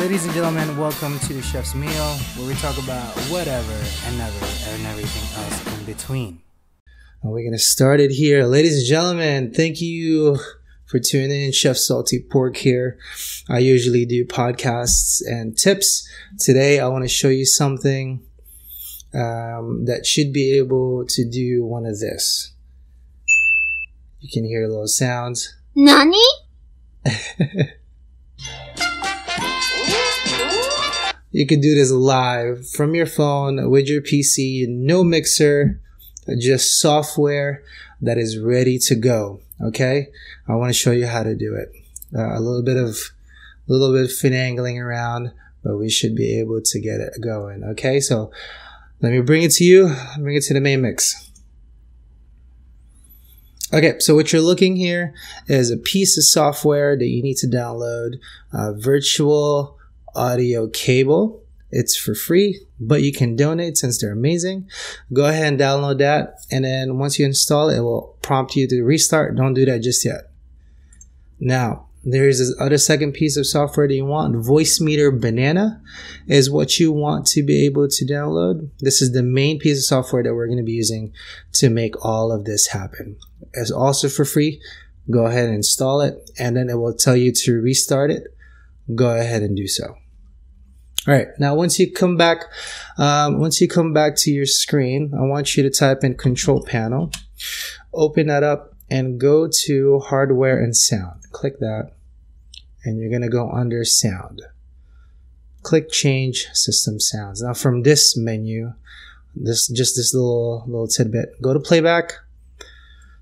Ladies and gentlemen, welcome to the Chef's Meal, where we talk about whatever and never and everything else in between. We're going to start it here. Ladies and gentlemen, thank you for tuning in. Chef Salty Pork here. I usually do podcasts and tips. Today, I want to show you something that should be able to do one of this. You can hear little sounds. Nani? You can do this live from your phone with your PC, no mixer, just software that is ready to go. Okay, I want to show you how to do it. A little bit of finagling around, but we should be able to get it going. Okay, so let me bring it to you. Bring it to the main mix. Okay, so what you're looking here is a piece of software that you need to download, virtual audio cable. It's for free, but you can donate since they're amazing. Go ahead and download that, and then once you install it, it will prompt you to restart. Don't do that just yet. Now, there's this other second piece of software that you want. Voicemeeter Banana is what you want to be able to download. This is the main piece of software that we're going to be using to make all of this happen. It's also for free. Go ahead and install it, and then it will tell you to restart it. Go ahead and do so. All right. Now, once you come back to your screen, I want you to type in Control Panel, open that up, and go to Hardware and Sound. Click that, and you're going to go under Sound. Click Change System Sounds. Now, from this menu, this little tidbit, go to Playback,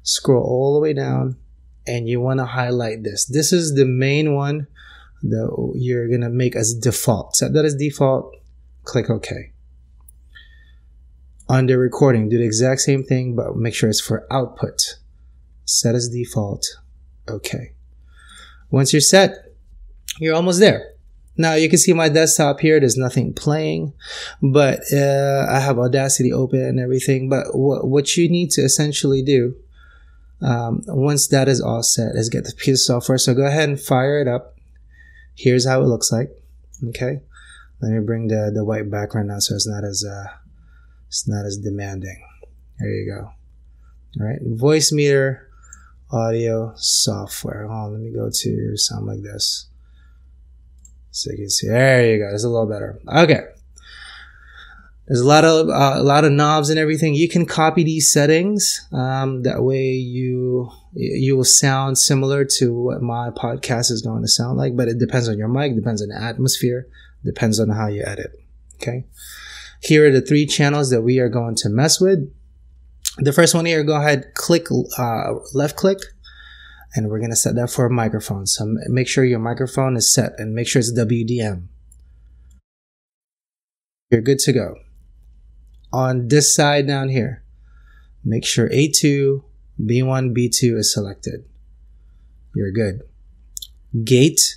scroll all the way down, and you want to highlight this. This is the main one that you're going to make as default. Set that as default. Click OK. Under recording, do the exact same thing, but make sure it's for output. Set as default. OK. Once you're set, you're almost there. Now you can see my desktop here. There's nothing playing, but I have Audacity open and everything. But what you need to essentially do once that is all set is get the piece of software. So go ahead and fire it up. Here's how it looks like. Okay, let me bring the white background now so it's not as demanding. There you go. All right, Voicemeeter audio software. Oh, let me go to sound like this so you can see. There you go. It's a little better. Okay. There's a lot of knobs and everything. You can copy these settings. That way you will sound similar to what my podcast is going to sound like. But it depends on your mic, depends on the atmosphere, depends on how you edit. Okay. Here are the 3 channels that we are going to mess with. The first one here, go ahead, click left click, and we're going to set that for a microphone. So make sure your microphone is set and make sure it's WDM. You're good to go. On this side down here, make sure A2, B1, B2 is selected. You're good. Gate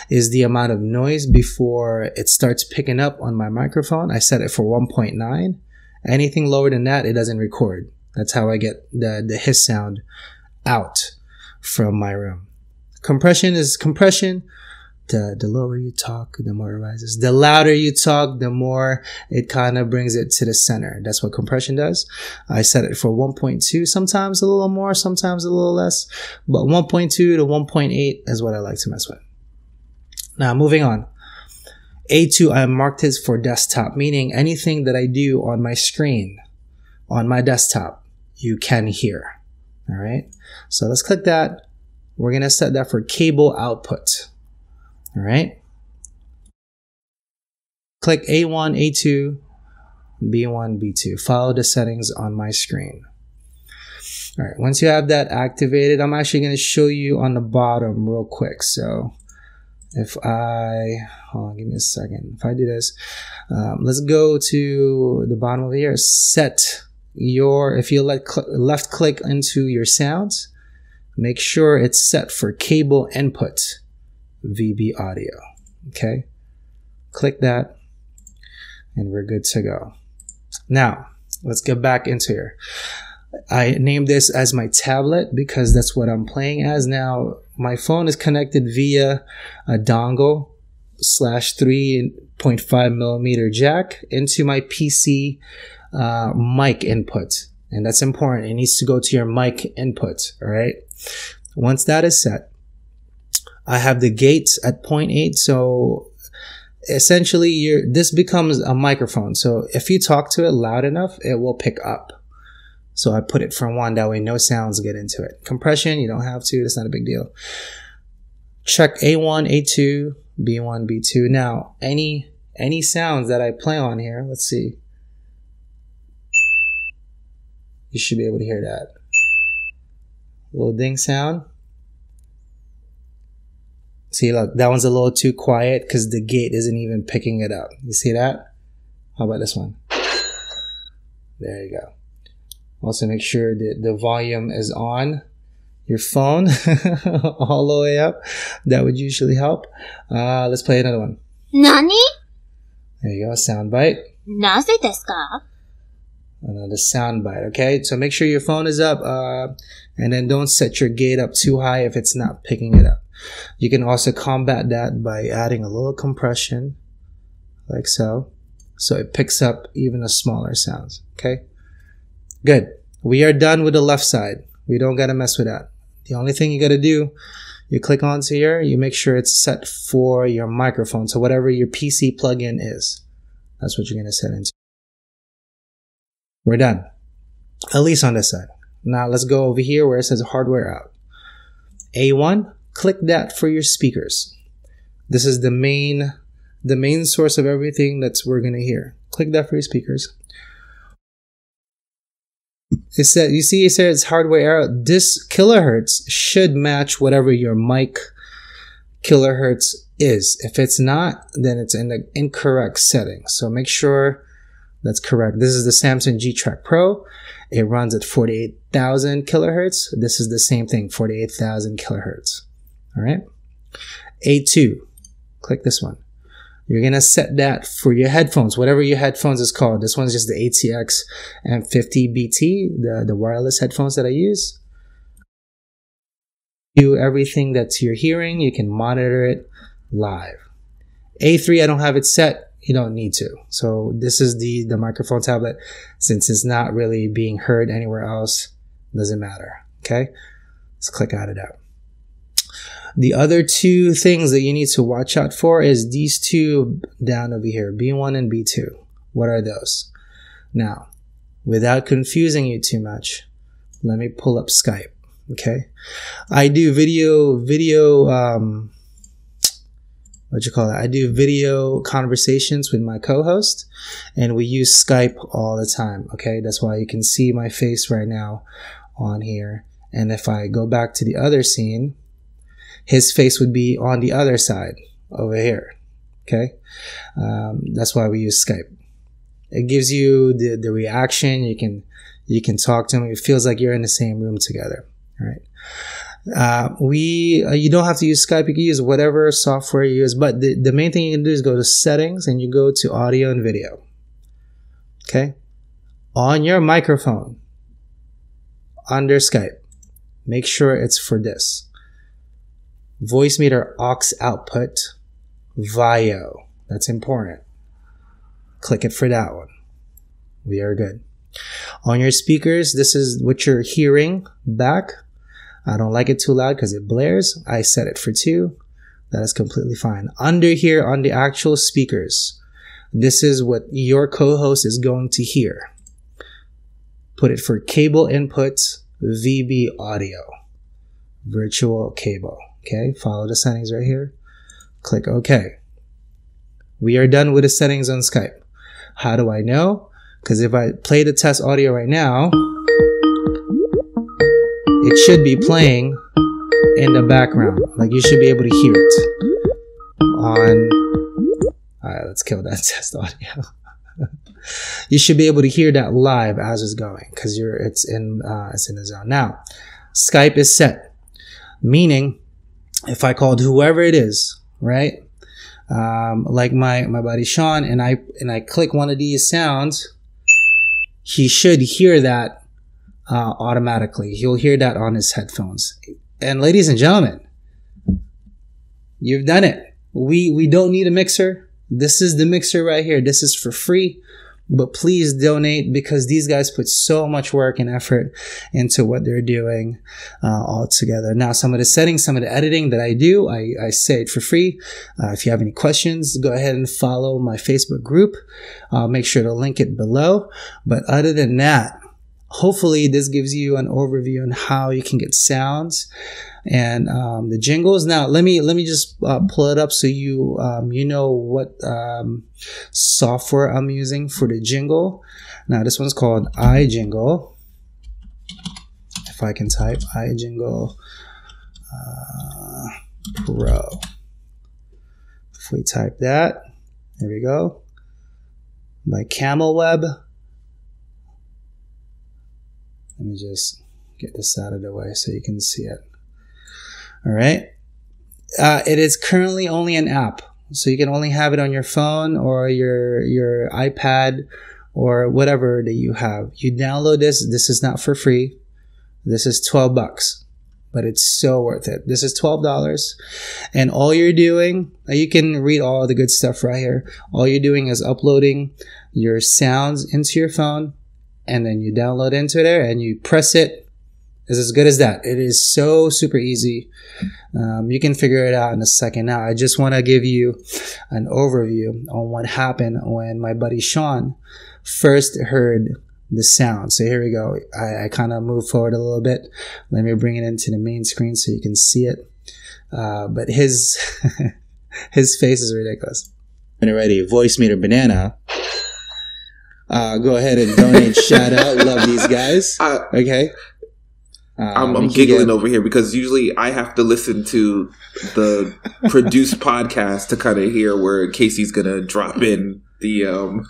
is the amount of noise before it starts picking up on my microphone. I set it for 1.9. Anything lower than that, it doesn't record. That's how I get the hiss sound out from my room. Compression is compression. The lower you talk, the more it rises. The louder you talk, the more it kind of brings it to the center. That's what compression does. I set it for 1.2, sometimes a little more, sometimes a little less. But 1.2 to 1.8 is what I like to mess with. Now, moving on. A2, I marked it for desktop, meaning anything that I do on my screen, on my desktop, you can hear. All right. So let's click that. We're going to set that for cable output. All right. Click A1, A2, B1, B2. Follow the settings on my screen. All right. Once you have that activated, I'm actually going to show you on the bottom real quick. So if hold on, give me a second. If I do this, let's go to the bottom over here. If you left click into your sounds, make sure it's set for cable input. VB audio. Okay. Click that and we're good to go. Now, let's get back into here. I named this as my tablet because that's what I'm playing as now. My phone is connected via a dongle 3.5 millimeter jack into my PC mic input. And that's important. It needs to go to your mic input. All right. Once that is set, I have the gate at 0.8. So essentially this becomes a microphone. So if you talk to it loud enough, it will pick up. So I put it from 1, that way no sounds get into it. Compression, you don't have to, that's not a big deal. Check A1, A2, B1, B2. Now, any sounds that I play on here, let's see. You should be able to hear that. Little ding sound. See, look, that one's a little too quiet because the gate isn't even picking it up. You see that? How about this one? There you go. Also make sure that the volume is on your phone all the way up. That would usually help. Let's play another one. Nani? There you go, sound bite. Naze desu ka? Another sound bite, okay? So make sure your phone is up, and then don't set your gate up too high if it's not picking it up. You can also combat that by adding a little compression, like so. So it picks up even the smaller sounds, okay? Good. We are done with the left side. We don't got to mess with that. The only thing you got to do, you click onto here, you make sure it's set for your microphone. So whatever your PC plugin is, that's what you're going to set into. We're done. At least on this side. Now let's go over here where it says hardware out. A1, click that for your speakers. This is the main source of everything that we're going to hear. Click that for your speakers. It said, you see, it says hardware out. This kilohertz should match whatever your mic kilohertz is. If it's not, then it's in the incorrect setting. So make sure that's correct. This is the Samsung G-Track Pro. It runs at 48,000 kilohertz. This is the same thing, 48,000 kilohertz. All right. A2, click this one. You're going to set that for your headphones, whatever your headphones is called. This one's just the ATX M50BT, the wireless headphones that I use. Do everything that you're hearing. You can monitor it live. A3, I don't have it set. You don't need to. So this is the microphone tablet. Since it's not really being heard anywhere else, it doesn't matter. Okay. Let's click out of that. The other two things that you need to watch out for is these two down over here, B1 and B2. What are those? Now, without confusing you too much, let me pull up Skype. Okay. I do I do video conversations with my co-host, and we use Skype all the time. Okay. That's why you can see my face right now on here. And if I go back to the other scene, his face would be on the other side over here. Okay. That's why we use Skype. It gives you the reaction. You can talk to him. It feels like you're in the same room together. All right. You don't have to use Skype. You can use whatever software you use, but the main thing you can do is go to settings and you go to audio and video. Okay. On your microphone under Skype, make sure it's for this. Voice meter aux output VIO. That's important. Click it for that one. We are good. On your speakers, this is what you're hearing back. I don't like it too loud because it blares. I set it for 2. That is completely fine. Under here on the actual speakers, this is what your co-host is going to hear. Put it for cable input, VB audio, virtual cable. Okay, follow the settings right here. Click OK. We are done with the settings on Skype. How do I know? Because if I play the test audio right now, it should be playing in the background. Like you should be able to hear it on. All right, let's kill that test audio. You should be able to hear that live as it's going because it's in the zone. Now, Skype is set, meaning if I called whoever it is, right? Like my buddy Sean, and I click one of these sounds, he should hear that automatically. He'll hear that on his headphones. And ladies and gentlemen, you've done it. we don't need a mixer. This is the mixer right here. This is for free. But please donate, because these guys put so much work and effort into what they're doing all together. Now, some of the settings, some of the editing that I do, I say it for free. If you have any questions, go ahead and follow my Facebook group. I'll make sure to link it below. But other than that, hopefully this gives you an overview on how you can get sounds and the jingles. Now let me just pull it up so you you know what software I'm using for the jingle. Now this one's called iJingle. If I can type iJingle Pro. If we type that, there we go. By Camel Web. Let me just get this out of the way so you can see it. All right. It is currently only an app, so you can only have it on your phone or your iPad or whatever that you have. You download this. This is not for free. This is $12, but it's so worth it. This is $12, and all you're doing, you can read all the good stuff right here. All you're doing is uploading your sounds into your phone, and then you download into there and you press it. It's as good as that. It is so super easy. You can figure it out in a second. Now, I just want to give you an overview on what happened when my buddy Sean first heard the sound. So here we go. I kind of move forward a little bit. Let me bring it into the main screen so you can see it. But his his face is ridiculous. And already, Voice Meter Banana. Go ahead and donate. Shout out. Love these guys. Okay. I'm giggling over here because usually I have to listen to the produced podcast to kind of hear where Casey's gonna drop in the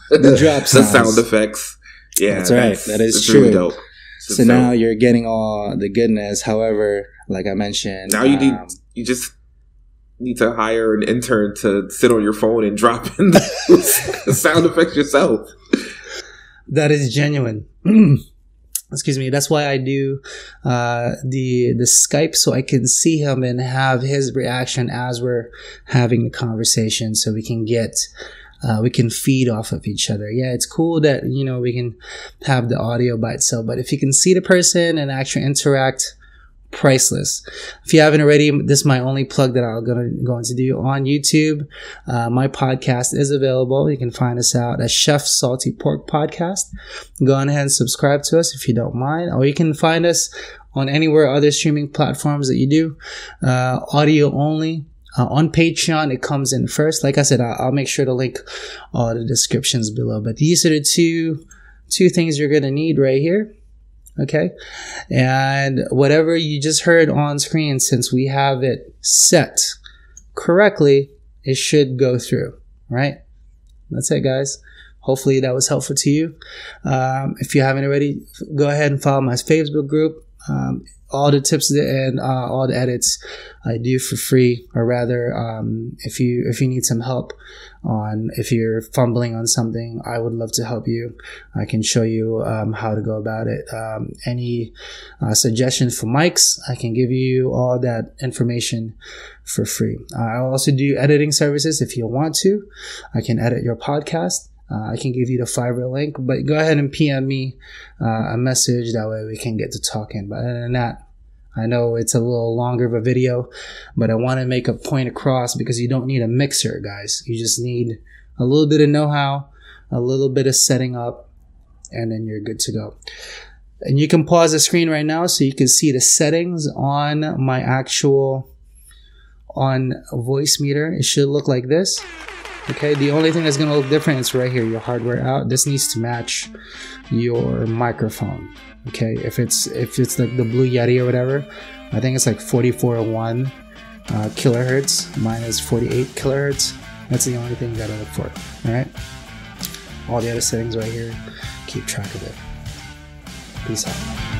sound effects. Yeah, that's right. That is true. Really dope. So now you're getting all the goodness. However, like I mentioned, now you just need to hire an intern to sit on your phone and drop in the sound effects yourself. That is genuine. Excuse me. That's why I do the Skype, so I can see him and have his reaction as we're having the conversation, so we can get we can feed off of each other. Yeah, it's cool that we can have the audio by itself, but if you can see the person and actually interact, priceless. If you haven't already, this is my only plug that I'm going to do on YouTube. My podcast is available. You can find us out at Chef Salty Pork Podcast. Go on ahead and subscribe to us if you don't mind, or you can find us on anywhere other streaming platforms that you do. Audio only. On Patreon, it comes in first. Like I said, I'll make sure to link all the descriptions below. But these are the two things you're going to need right here. Okay. And whatever you just heard on screen, since we have it set correctly, it should go through, right? That's it, guys. Hopefully that was helpful to you. If you haven't already, go ahead and follow my Facebook group. All the tips and all the edits I do for free, or rather, if you need some help if you're fumbling on something, I would love to help you. I can show you how to go about it. Any suggestions for mics, I can give you all that information for free. I also do editing services if you want to. I can edit your podcast. I can give you the Fiverr link, but go ahead and PM me a message. That way we can get to talking. But other than that, I know it's a little longer of a video, but I want to make a point across, because you don't need a mixer, guys. You just need a little bit of know-how, a little bit of setting up, and then you're good to go. And you can pause the screen right now so you can see the settings on my on Voice Meter. It should look like this. Okay, the only thing that's going to look different is right here, your hardware out. This needs to match your microphone. Okay, if it's like the Blue Yeti or whatever, I think it's like 44.1 kilohertz. Mine is 48 kilohertz. That's the only thing you got to look for. All right, all the other settings right here, keep track of it. Peace out.